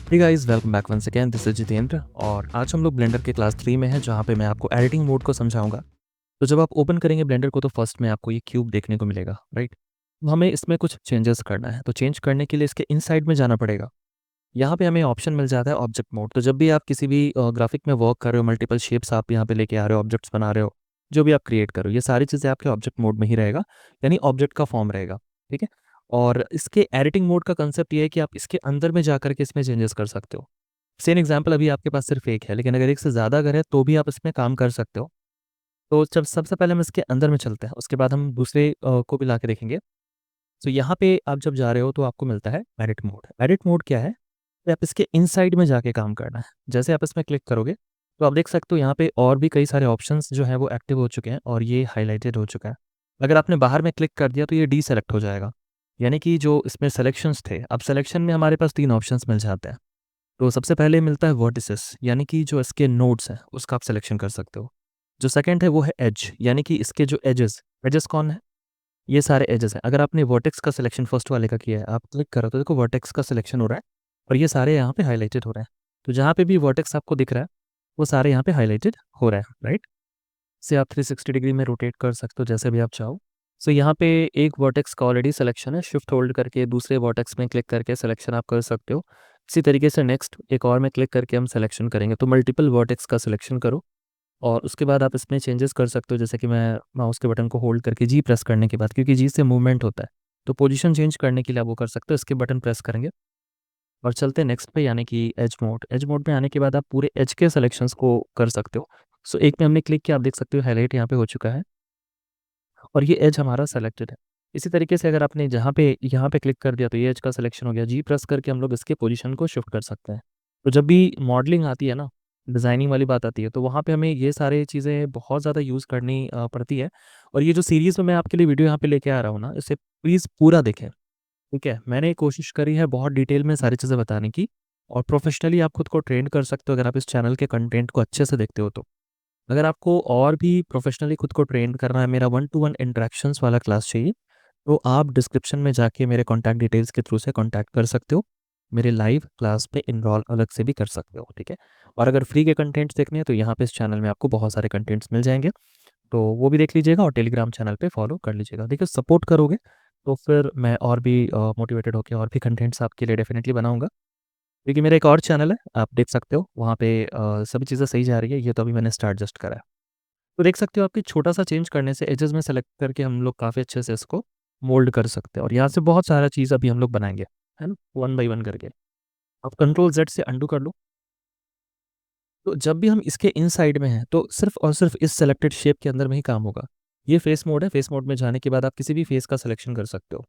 Hey guys, welcome back once again. This is Jitendra और आज हम लोग ब्लेंडर के क्लास 3 में हैं जहाँ पे मैं आपको एडिटिंग मोड को समझाऊंगा। तो जब आप ओपन करेंगे ब्लेंडर को तो फर्स्ट में आपको ये क्यूब देखने को मिलेगा, राइट। तो हमें इसमें कुछ चेंजेस करना है, तो चेंज करने के लिए इसके इनसाइड में जाना पड़ेगा। यहाँ पे हमें ऑप्शन मिल जाता है ऑब्जेक्ट मोड। तो जब भी आप किसी भी ग्राफिक में वर्क कर रहे हो, मल्टीपल शेप्स आप यहाँ पे लेके आ रहे हो, ऑब्जेक्ट्स बना रहे हो, जो भी आप क्रिएट करो, ये सारी चीज़ें आपके ऑब्जेक्ट मोड में ही रहेगा, यानी ऑब्जेक्ट का फॉर्म रहेगा। ठीक है। और इसके एडिटिंग मोड का कंसेप्ट ये है कि आप इसके अंदर में जाकर के इसमें चेंजेस कर सकते हो। सेम एग्जाम्पल, अभी आपके पास सिर्फ एक है, लेकिन अगर एक से ज़्यादा अगर है तो भी आप इसमें काम कर सकते हो। तो जब सबसे पहले हम इसके अंदर में चलते हैं, उसके बाद हम दूसरे को भी ला के देखेंगे। तो यहाँ पे आप जब जा रहे हो तो आपको मिलता है एडिट मोड। एडिट मोड क्या है? तो आप इसके इनसाइड में जाके काम करना है। जैसे आप इसमें क्लिक करोगे तो आप देख सकते हो यहाँ पे और भी कई सारे ऑप्शंस जो हैं वो एक्टिव हो चुके हैं और ये हाईलाइटेड हो चुका है। अगर आपने बाहर में क्लिक कर दिया तो ये डी सेलेक्ट हो जाएगा, यानी कि जो इसमें सेलेक्शंस थे, अब सेलेक्शन में हमारे पास 3 ऑप्शंस मिल जाते हैं। तो सबसे पहले मिलता है वर्टिसेस, यानी कि जो इसके नोड्स हैं उसका आप सिलेक्शन कर सकते हो। जो सेकंड है वो है एज, यानी कि इसके जो एजेस, एजेस कौन है? ये सारे एजेस हैं। अगर आपने वर्टेक्स का सिलेक्शन फर्स्ट वाले का किया है, आप क्लिक करो तो देखो वर्टेक्स का सिलेक्शन हो रहा है और ये सारे यहाँ पे हाईलाइटेड हो रहे हैं। तो जहाँ पे भी वर्टेक्स आपको दिख रहा है वो सारे यहाँ पे हाईलाइटेड हो रहा है, राइट। से आप 360 डिग्री में रोटेट कर सकते हो जैसे भी आप चाहो। सो यहाँ पे एक वर्टेक्स का ऑलरेडी सिलेक्शन है, शिफ्ट होल्ड करके दूसरे वर्टेक्स में क्लिक करके सिलेक्शन आप कर सकते हो। इसी तरीके से नेक्स्ट एक और में क्लिक करके हम सिलेक्शन करेंगे, तो मल्टीपल वर्टेक्स का सिलेक्शन करो और उसके बाद आप इसमें चेंजेस कर सकते हो। जैसे कि मैं माउस के बटन को होल्ड करके जी प्रेस करने के बाद, क्योंकि जी से मूवमेंट होता है, तो पोजीशन चेंज करने के लिए आप वो कर सकते हो, इसके बटन प्रेस करेंगे और चलते हैं नेक्स्ट पे, यानी कि एज मोड। एज मोड में आने के बाद आप पूरे एज के सिलेक्शंस को कर सकते हो। सो एक में हमने क्लिक किया, आप देख सकते हो हाईलाइट यहाँ पे हो चुका है और ये एज हमारा सेलेक्टेड है। इसी तरीके से अगर आपने जहाँ पे यहाँ पे क्लिक कर दिया तो ये एज का सिलेक्शन हो गया। जी प्रेस करके हम लोग इसके पोजीशन को शिफ्ट कर सकते हैं। तो जब भी मॉडलिंग आती है ना, डिज़ाइनिंग वाली बात आती है, तो वहाँ पे हमें ये सारी चीज़ें बहुत ज़्यादा यूज़ करनी पड़ती है। और ये जो सीरीज़ में मैं आपके लिए वीडियो यहाँ पे लेके आ रहा हूँ ना, इसे प्लीज़ पूरा देखें। ठीक है, मैंने कोशिश करी है बहुत डिटेल में सारी चीज़ें बताने की और प्रोफेशनली आप खुद को ट्रेन कर सकते हो अगर आप इस चैनल के कंटेंट को अच्छे से देखते हो तो। अगर आपको और भी प्रोफेशनली खुद को ट्रेन करना है, मेरा 1-to-1 इंटरेक्शंस वाला क्लास चाहिए, तो आप डिस्क्रिप्शन में जाके मेरे कॉन्टैक्ट डिटेल्स के थ्रू से कॉन्टैक्ट कर सकते हो। मेरे लाइव क्लास पे इनरोल अलग से भी कर सकते हो, ठीक है। और अगर फ्री के कंटेंट्स देखने हैं तो यहाँ पे इस चैनल में आपको बहुत सारे कंटेंट्स मिल जाएंगे, तो वो भी देख लीजिएगा और टेलीग्राम चैनल पे फॉलो कर लीजिएगा। देखिए, सपोर्ट करोगे तो फिर मैं और भी मोटिवेटेड होकर और भी कंटेंट्स आपके लिए डेफिनेटली बनाऊंगा। क्योंकि मेरा एक और चैनल है, आप देख सकते हो, वहाँ पे सभी चीज़ें सही जा रही है। ये तो अभी मैंने स्टार्ट जस्ट करा है। तो देख सकते हो आपकी छोटा-सा चेंज करने से एजेस में सेलेक्ट करके हम लोग काफ़ी अच्छे से इसको मोल्ड कर सकते हैं और यहाँ से बहुत सारा चीज़ अभी हम लोग बनाएँगे, है ना? वन बाय वन करके। अब कंट्रोल ज़ेड से अंडू कर लो। तो जब भी हम इसके इनसाइड में हैं, तो सिर्फ़ और सिर्फ़ इस सेलेक्टेड शेप के अंदर में ही काम होगा। ये फेस मोड है, फेस मोड में जाने के बाद आप किसी भी फेस का सिलेक्शन कर सकते हो,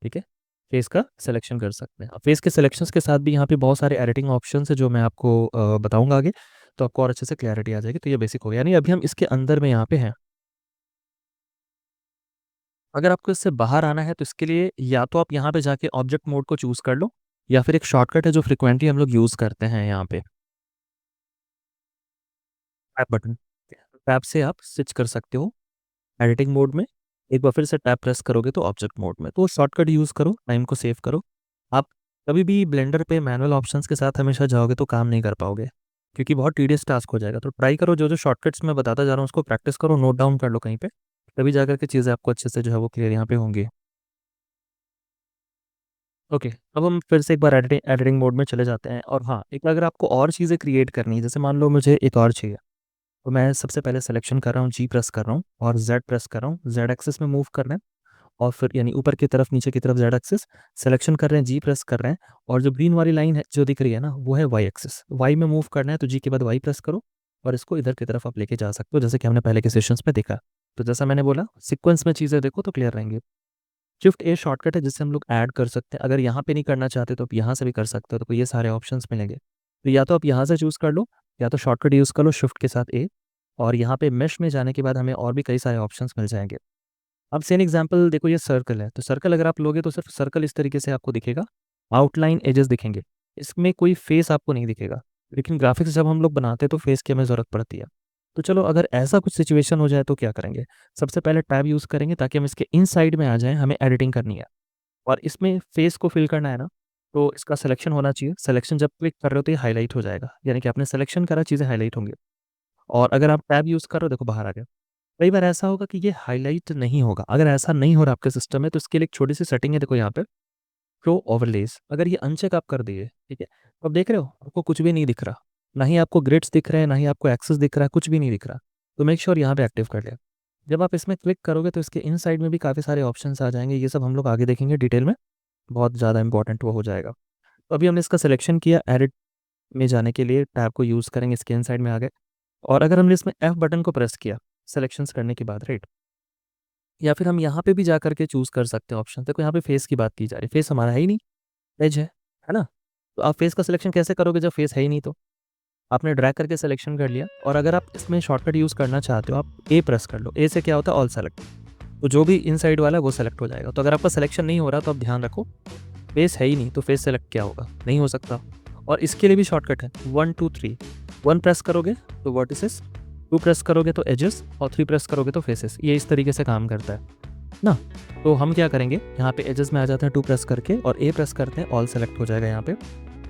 ठीक है? फेस का सिलेक्शन कर सकते हैं। अब फेस के सिलेक्शंस के साथ भी यहाँ पे बहुत सारे एडिटिंग ऑप्शंस हैं जो मैं आपको बताऊँगा आगे, तो आपको और अच्छे से क्लैरिटी आ जाएगी। तो ये बेसिक हो गया, यानी अभी हम इसके अंदर में यहाँ पे हैं। अगर आपको इससे बाहर आना है तो इसके लिए या तो आप यहाँ पे जाके ऑब्जेक्ट मोड को चूज़ कर लो, या फिर एक शॉर्टकट है जो फ्रीक्वेंटली हम लोग यूज़ करते हैं यहाँ पे, टैप बटन। टैप से आप स्विच कर सकते हो एडिटिंग मोड में। एक बार फिर से टैप प्रेस करोगे तो ऑब्जेक्ट मोड में। तो शॉर्टकट यूज़ करो, टाइम को सेव करो। आप कभी भी ब्लेंडर पे मैनुअल ऑप्शंस के साथ हमेशा जाओगे तो काम नहीं कर पाओगे, क्योंकि बहुत टीडियस टास्क हो जाएगा। तो ट्राई करो, जो-जो शॉर्टकट्स मैं बताता जा रहा हूँ उसको प्रैक्टिस करो, नोट डाउन कर लो कहीं पे, तभी जाकर के चीज़ें आपको अच्छे से जो है वो क्लियर यहाँ पे होंगी। ओके, अब हम फिर से एक बार एडिटिंग एडिटिंग मोड में चले जाते हैं। और हाँ, एक अगर आपको और चीज़ें क्रिएट करनी है, जैसे मान लो मुझे एक और चाहिए, तो मैं सबसे पहले सिलेक्शन कर रहा हूँ, जी प्रेस कर रहा हूँ और ज़ेड प्रेस कर रहा हूँ। ज़ेड एक्सिस में मूव करना है और फिर यानी ऊपर की तरफ, नीचे की तरफ ज़ेड एक्सिस सिलेक्शन कर रहे हैं, जी प्रेस कर रहे हैं और जो ग्रीन वाली लाइन है जो दिख रही है ना, वो है वाई एक्सिस। वाई में मूव करना है तो जी के बाद वाई प्रेस करो और इसको इधर की तरफ आप लेके जा सकते हो, जैसे कि हमने पहले के सेशंस में देखा। तो जैसा मैंने बोला, सीक्वेंस में चीज़ें देखो तो क्लियर रहेंगी। शिफ्ट ए शॉर्टकट है जिससे हम लोग ऐड कर सकते हैं। अगर यहाँ पे नहीं करना चाहते तो आप यहाँ से भी कर सकते हो, तो ये सारे ऑप्शंस मिलेंगे। तो या तो आप यहाँ से चूज़ कर लो, या तो शॉर्टकट यूज़ कर लो शिफ्ट के साथ ए। और यहाँ पे मेश में जाने के बाद हमें और भी कई सारे ऑप्शंस मिल जाएंगे। अब सेम एग्जांपल देखो, ये सर्कल है, तो सर्कल अगर आप लोगे तो सिर्फ सर्कल इस तरीके से आपको दिखेगा, आउटलाइन एजेस दिखेंगे, इसमें कोई फेस आपको नहीं दिखेगा। लेकिन ग्राफिक्स जब हम लोग बनाते हैं तो फेस की हमें ज़रूरत पड़ती है। तो चलो, अगर ऐसा कुछ सिचुएशन हो जाए तो क्या करेंगे? सबसे पहले टैब यूज़ करेंगे ताकि हम इसके इनसाइड में आ जाएँ, हमें एडिटिंग करनी है और इसमें फेस को फिल करना है ना, तो इसका सिलेक्शन होना चाहिए। सिलेक्शन जब क्लिक कर रहे हो तो ये हाईलाइट हो जाएगा, यानी कि आपने सिलेक्शन करा, चीज़ें हाईलाइट होंगी। और अगर आप टैब यूज़ कर रहे हो, देखो बाहर आ गया। कई बार ऐसा होगा कि ये हाईलाइट नहीं होगा। अगर ऐसा नहीं हो रहा आपके सिस्टम में, तो इसके लिए एक छोटी सी सेटिंग है, देखो यहाँ पे शो ओवरलेस। अगर ये अनचेक आप कर दिए, ठीक है, तो अब देख रहे हो आपको कुछ भी नहीं दिख रहा, ना ही आपको ग्रिड्स दिख रहे हैं, ना ही आपको एक्सेस दिख रहा है, कुछ भी नहीं दिख रहा। तो मेक श्योर यहाँ पे एक्टिव कर लिया। जब आप इसमें क्लिक करोगे तो इसके इन साइड में भी काफ़ी सारे ऑप्शंस आ जाएंगे। ये सब हम लोग आगे देखेंगे डिटेल में, बहुत ज़्यादा इंपॉर्टेंट वो हो जाएगा। तो अभी हमने इसका सिलेक्शन किया, एडिट में जाने के लिए टैब को यूज़ करेंगे, इसके इन साइड में आ गए। और अगर हमने इसमें एफ बटन को प्रेस किया सिलेक्शंस करने के बाद, राइट, या फिर हम यहाँ पे भी जा करके चूज़ कर सकते हैं ऑप्शन। देखो यहाँ पे फेस की बात की जा रही है, फेस हमारा है ही नहीं, एज है ना? तो आप फेस का सिलेक्शन कैसे करोगे जब फेस है ही नहीं तो? आपने ड्रैग करके सिलेक्शन कर लिया, और अगर आप इसमें शॉर्टकट यूज़ करना चाहते हो, आप ए प्रेस कर लो। ए से क्या होता है, ऑल सेलेक्ट। तो जो भी इनसाइड वाला है वो सेलेक्ट हो जाएगा। तो अगर आपका सिलेक्शन नहीं हो रहा तो आप ध्यान रखो, फेस है ही नहीं तो फेस सेलेक्ट क्या होगा, नहीं हो सकता। और इसके लिए भी शॉर्टकट है 1 2 3। 1 प्रेस करोगे तो वर्टिसेस, 2 प्रेस करोगे तो एजेस, और 3 प्रेस करोगे तो फेसेस। ये इस तरीके से काम करता है ना। तो हम क्या करेंगे, यहाँ पे एजेस में आ जाते हैं 2 प्रेस करके, और ए प्रेस करते हैं, ऑल सेलेक्ट हो जाएगा यहाँ पे।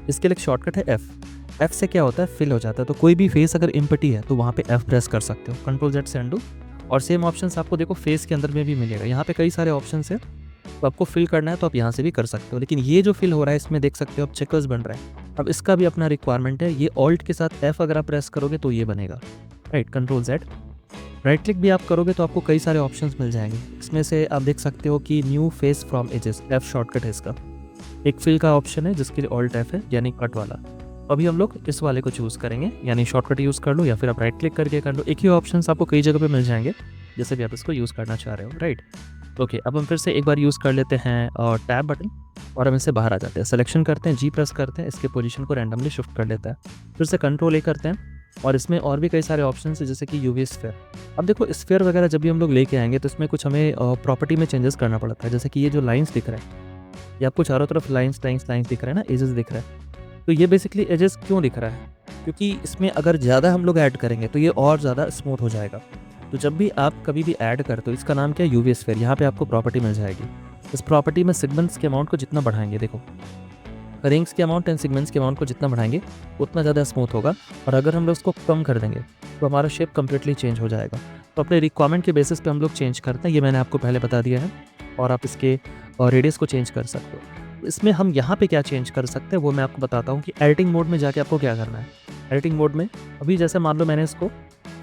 इसके लिए एक शॉर्टकट है एफ। एफ से क्या होता है, फिल हो जाता है। तो कोई भी फेस अगर एम्प्टी है तो वहाँ पे एफ प्रेस कर सकते हो, कंट्रोल जेड से अंडू। और सेम ऑप्शन आपको देखो फेस के अंदर में भी मिलेगा। यहाँ पे कई सारे ऑप्शन है, तो आपको फिल करना है तो आप यहाँ से भी कर सकते हो। लेकिन ये जो फिल हो रहा है इसमें देख सकते हो आप चेकर्स बन रहा है। अब इसका भी अपना रिक्वायरमेंट है। ये ऑल्ट के साथ एफ अगर आप प्रेस करोगे तो ये बनेगा, right, control Z. Right click भी आप करोगे तो आपको कई सारे ऑप्शंस मिल जाएंगे। इसमें से आप देख सकते हो कि new face from ages, F shortcut है इसका। एक फिल का ऑप्शन है जिसके लिए ऑल्ट एफ है, यानी कट वाला। अभी हम लोग इस वाले को चूज़ करेंगे, यानी शॉर्टकट यूज़ कर लो या फिर आप राइट क्लिक करके कर लो। एक ही ऑप्शन आपको कई जगह पे मिल जाएंगे, जैसे भी आप इसको यूज़ करना चाह रहे हो, राइट। ओके, अब हम फिर से एक बार यूज़ कर लेते हैं और टैब बटन, और हम इससे बाहर आ जाते हैं। सिलेक्शन करते हैं, जी प्रेस करते हैं, इसके पोजीशन को रैंडमली शिफ्ट कर लेता है। फिर से कंट्रोल ए करते हैं, और इसमें और भी कई सारे ऑप्शन हैं जैसे कि यूवी स्फीयर। अब देखो स्फीयर वगैरह जब भी हम लोग लेके आएंगे तो इसमें कुछ हमें प्रॉपर्टी में चेंजेस करना पड़ता है। जैसे कि ये जो लाइन्स दिख रहा है, ये आपको चारों तरफ लाइन्स लाइन्स लाइन्स दिख रहा है ना, एजेस दिख रहा है। तो ये बेसिकली एजेस क्यों दिख रहा है, क्योंकि इसमें अगर ज़्यादा हम लोग ऐड करेंगे तो ये और ज़्यादा स्मूथ हो जाएगा। तो जब भी आप कभी भी ऐड करते हो, इसका नाम क्या है, यूवी स्फीयर। यहाँ पे आपको प्रॉपर्टी मिल जाएगी। इस प्रॉपर्टी में सेगमेंट्स के अमाउंट को जितना बढ़ाएंगे, देखो रिंग्स के अमाउंट एंड सेगमेंट्स के अमाउंट को जितना बढ़ाएंगे उतना ज़्यादा स्मूथ होगा। और अगर हम लोग उसको कम कर देंगे तो हमारा शेप कम्प्लीटली चेंज हो जाएगा। तो अपने रिक्वायरमेंट के बेसिस पे हम लोग चेंज करते हैं, ये मैंने आपको पहले बता दिया है। और आप इसके रेडियस को चेंज कर सकते हो। इसमें हम यहाँ पे क्या चेंज कर सकते हैं वो मैं आपको बताता हूँ कि एडिटिंग मोड में जाके आपको क्या करना है। एडिटिंग मोड में अभी जैसे मान लो मैंने इसको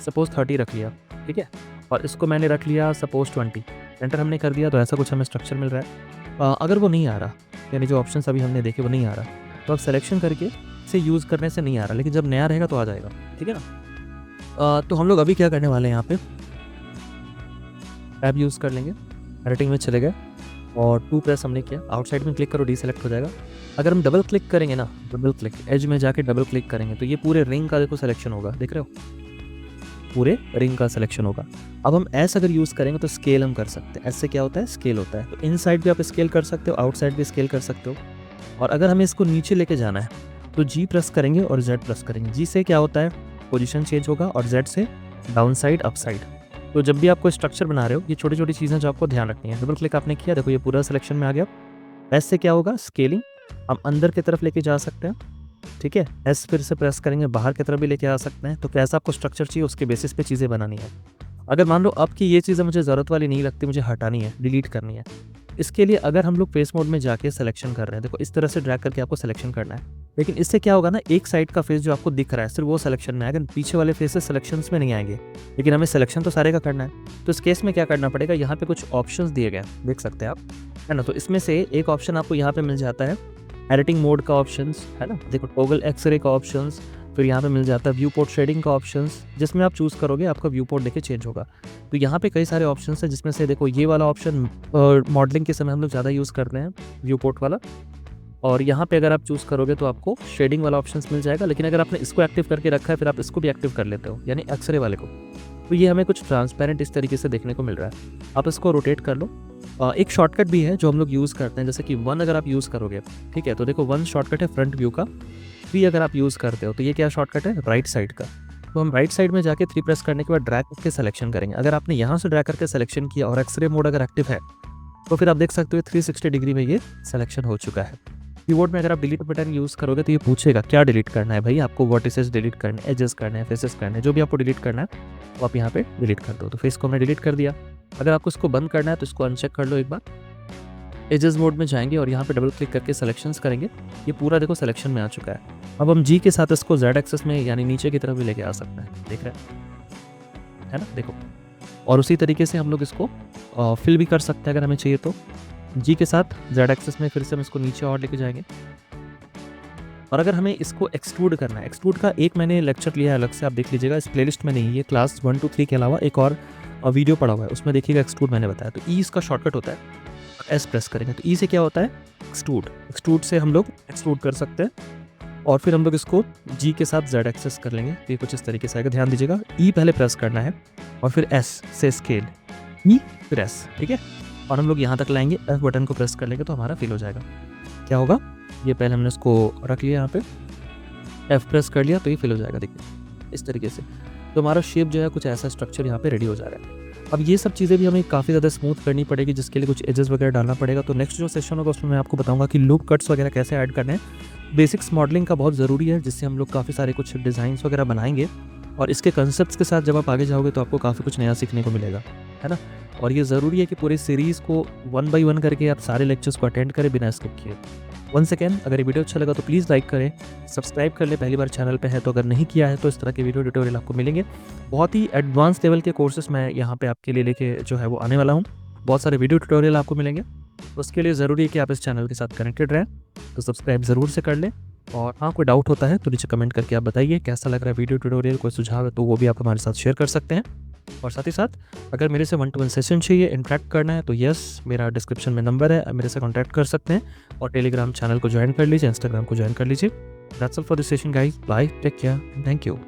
सपोज 30 रख लिया, ठीक है, और इसको मैंने रख लिया सपोज 20। एंटर हमने कर दिया तो ऐसा कुछ हमें स्ट्रक्चर मिल रहा है। अगर वो नहीं आ रहा, यानी जो ऑप्शंस अभी हमने देखे वो नहीं आ रहा, तो आप सिलेक्शन करके इसे यूज़ करने से नहीं आ रहा, लेकिन जब नया रहेगा तो आ जाएगा, ठीक है ना। तो हम लोग अभी क्या करने वाले हैं, यहाँ पे टैब यूज़ कर लेंगे, एडिटिंग में चले गए और 2 प्रेस हमने किया, आउटसाइड में क्लिक करो, डीसेलेक्ट हो जाएगा। अगर हम डबल क्लिक करेंगे ना, डबल क्लिक एज में जाके डबल क्लिक करेंगे तो ये पूरे रिंग का देखो सिलेक्शन होगा, देख रहे हो, पूरे रिंग का सिलेक्शन होगा। अब हम एस अगर यूज़ करेंगे तो स्केल हम कर सकते हैं। एस से क्या होता है, स्केल होता है। तो इनसाइड भी आप स्केल कर सकते हो, आउटसाइड भी स्केल कर सकते हो। और अगर हमें इसको नीचे लेके जाना है तो जी प्रेस करेंगे और जेड प्रेस करेंगे। जी से क्या होता है, पोजीशन चेंज होगा, और जेड से डाउन साइड अप साइड। तो जब भी आप कोई स्ट्रक्चर बना रहे हो, ये छोटी छोटी चीज़ें जो आपको ध्यान रखनी है। डबल क्लिक आपने किया, देखो ये पूरा सिलेक्शन में आ गया। एस से क्या होगा, स्केलिंग, हम अंदर की तरफ लेके जा सकते हैं, ठीक है। एस फिर से प्रेस करेंगे, बाहर की तरफ भी लेके आ सकते हैं। तो कैसा आपको स्ट्रक्चर चाहिए उसके बेसिस पे चीज़ें बनानी है। अगर मान लो आपकी ये चीज़ें मुझे ज़रूरत वाली नहीं लगती, मुझे हटानी है, डिलीट करनी है, इसके लिए अगर हम लोग फेस मोड में जाके सिलेक्शन कर रहे हैं, देखो इस तरह से ड्रैग करके आपको सिलेक्शन करना है। लेकिन इससे क्या होगा ना, एक साइड का फेस जो आपको दिख रहा है सिर्फ वो सिलेक्शन में आएगा, पीछे वाले फेसेस सिलेक्शंस में नहीं आएंगे। लेकिन हमें सिलेक्शन तो सारे का करना है। तो इस केस में क्या करना पड़ेगा, यहाँ पे कुछ ऑप्शंस दिए गए हैं, देख सकते हैं आप, है ना। तो इसमें से एक ऑप्शन आपको यहाँ पे मिल जाता है एडिटिंग मोड का ऑप्शंस, है ना। देखो टॉगल एक्सरे का ऑप्शंस, फिर यहाँ पे मिल जाता है व्यू पोर्ट शेडिंग का ऑप्शंस, जिसमें आप चूज़ करोगे आपका व्यू पोर्ट देखे चेंज होगा। तो यहाँ पे कई सारे ऑप्शंस हैं, जिसमें से देखो ये वाला ऑप्शन मॉडलिंग के समय हम लोग ज़्यादा यूज़ करते हैं, व्यू पोर्ट वाला। और यहाँ पे अगर आप चूज़ करोगे तो आपको शेडिंग वाला ऑप्शंस मिल जाएगा। लेकिन अगर आपने इसको एक्टिव करके रखा है फिर आप इसको भी एक्टिव कर लेते हो, यानी एक्सरे वाले को, तो ये हमें कुछ ट्रांसपेरेंट इस तरीके से देखने को मिल रहा है। आप इसको रोटेट कर लो। एक शॉर्टकट भी है जो हम लोग यूज़ करते हैं, जैसे कि 1 अगर आप यूज़ करोगे, ठीक है, तो देखो 1 शॉर्टकट है फ्रंट व्यू का। 3 अगर आप यूज़ करते हो तो ये क्या शॉर्टकट है, राइट साइड का। तो हम राइट साइड में जाके 3 प्रेस करने के बाद ड्रैग करके सिलेक्शन करेंगे। अगर आपने यहाँ से ड्रैग करके सिलेक्शन किया और एक्सरे मोड अगर एक्टिव है तो फिर आप देख सकते हो 360 डिग्री में ये सिलेक्शन हो चुका है। कीबोर्ड में अगर आप डिलीट बटन यूज़ करोगे तो ये पूछेगा क्या डिलीट करना है भाई, आपको वर्टिसेस डिलीट करने हैं, एजेस करने हैं, फेसेस करने हैं, जो भी आपको डिलीट करना है वो आप यहाँ पे डिलीट कर दो। तो फेस को हमने डिलीट कर दिया। अगर आपको इसको बंद करना है तो इसको अनचेक कर लो एक बार। एजेस मोड में जाएंगे और यहाँ पे डबल क्लिक करके सिलेक्शंस करेंगे। ये पूरा देखो सिलेक्शन में आ चुका है। अब हम जी के साथ इसको जेड एक्सेस में यानी नीचे की तरफ भी लेके आ सकते हैं, देख रहे हैं, है ना, देखो। और उसी तरीके से हम लोग इसको फिल भी कर सकते हैं अगर हमें चाहिए तो। जी के साथ जेड एक्सेस में फिर से हम इसको नीचे और लेके जाएंगे। और अगर हमें इसको एक्सट्रूड करना है, एक्सट्रूड का एक मैंने लेक्चर लिया है अलग से, आप देख लीजिएगा, इस प्लेलिस्ट में नहीं, ये क्लास 1 2 3 के अलावा एक और वीडियो पड़ा हुआ है, उसमें देखिएगा एक्सट्रूड मैंने बताया। तो ई इसका शॉर्टकट होता है, एस प्रेस करेंगे तो ई से क्या होता है, एक्सट्रूड। एक्सट्रूड से हम लोग एक्सट्रूड कर सकते हैं। और फिर हम लोग इसको जी के साथ जेड एक्सेस कर लेंगे। तो ये कुछ इस तरीके से आएगा, ध्यान दीजिएगा। ई पहले प्रेस करना है और फिर एस से स्केल, ई फिर एस, ठीक है। और हम लोग यहाँ तक लाएंगे, एफ बटन को प्रेस कर लेंगे तो हमारा फिल हो जाएगा। क्या होगा, ये पहले हमने इसको रख लिया यहाँ पे, एफ प्रेस कर लिया तो ये फिल हो जाएगा, देखिए इस तरीके से। तो हमारा शेप जो है कुछ ऐसा स्ट्रक्चर यहाँ पे रेडी हो जा रहा है। अब ये सब चीज़ें भी हमें काफ़ी ज़्यादा स्मूथ करनी पड़ेगी, जिसके लिए कुछ एजेस वगैरह डालना पड़ेगा। तो नेक्स्ट जो सेशन होगा उसमें मैं आपको बताऊंगा कि लूप कट्स वगैरह कैसे ऐड करने हैं। बेसिक्स मॉडलिंग का बहुत ज़रूरी है, जिससे हम लोग काफ़ी सारे कुछ डिज़ाइंस वगैरह बनाएंगे। और इसके कंसेप्ट्स के साथ जब आप आगे जाओगे तो आपको काफ़ी कुछ नया सीखने को मिलेगा, है ना। और ये ज़रूरी है कि पूरी सीरीज़ को 1 बाय 1 करके आप सारे लेक्चर्स को अटेंड करें बिना स्किप किए। वन सेकेंड, अगर ये वीडियो अच्छा लगा तो प्लीज़ लाइक करें, सब्सक्राइब कर ले, पहली बार चैनल पे है तो अगर नहीं किया है तो इस तरह के वीडियो ट्यूटोरियल आपको मिलेंगे। बहुत ही एडवांस लेवल के कोर्सेस मैं यहाँ पे आपके लिए लेके जो है वो आने वाला हूँ। बहुत सारे वीडियो ट्यूटोरियल आपको मिलेंगे, उसके लिए ज़रूरी है कि आप इस चैनल के साथ कनेक्टेड रहें। तो सब्सक्राइब ज़रूर से कर लें। और हाँ, कोई डाउट होता है तो नीचे कमेंट करके आप बताइए कैसा लग रहा है वीडियो ट्यूटोरियल, कोई सुझाव है तो वो भी आप हमारे साथ शेयर कर सकते हैं। और साथ ही साथ अगर मेरे से 1-to-1 सेशन चाहिए, इंटरेक्ट करना है तो यस, मेरा डिस्क्रिप्शन में नंबर है, मेरे से कॉन्टैक्ट कर सकते हैं। और टेलीग्राम चैनल को ज्वाइन कर लीजिए, इंस्टाग्राम को ज्वाइन कर लीजिए। That's all for this session guys, bye, take care, thank you.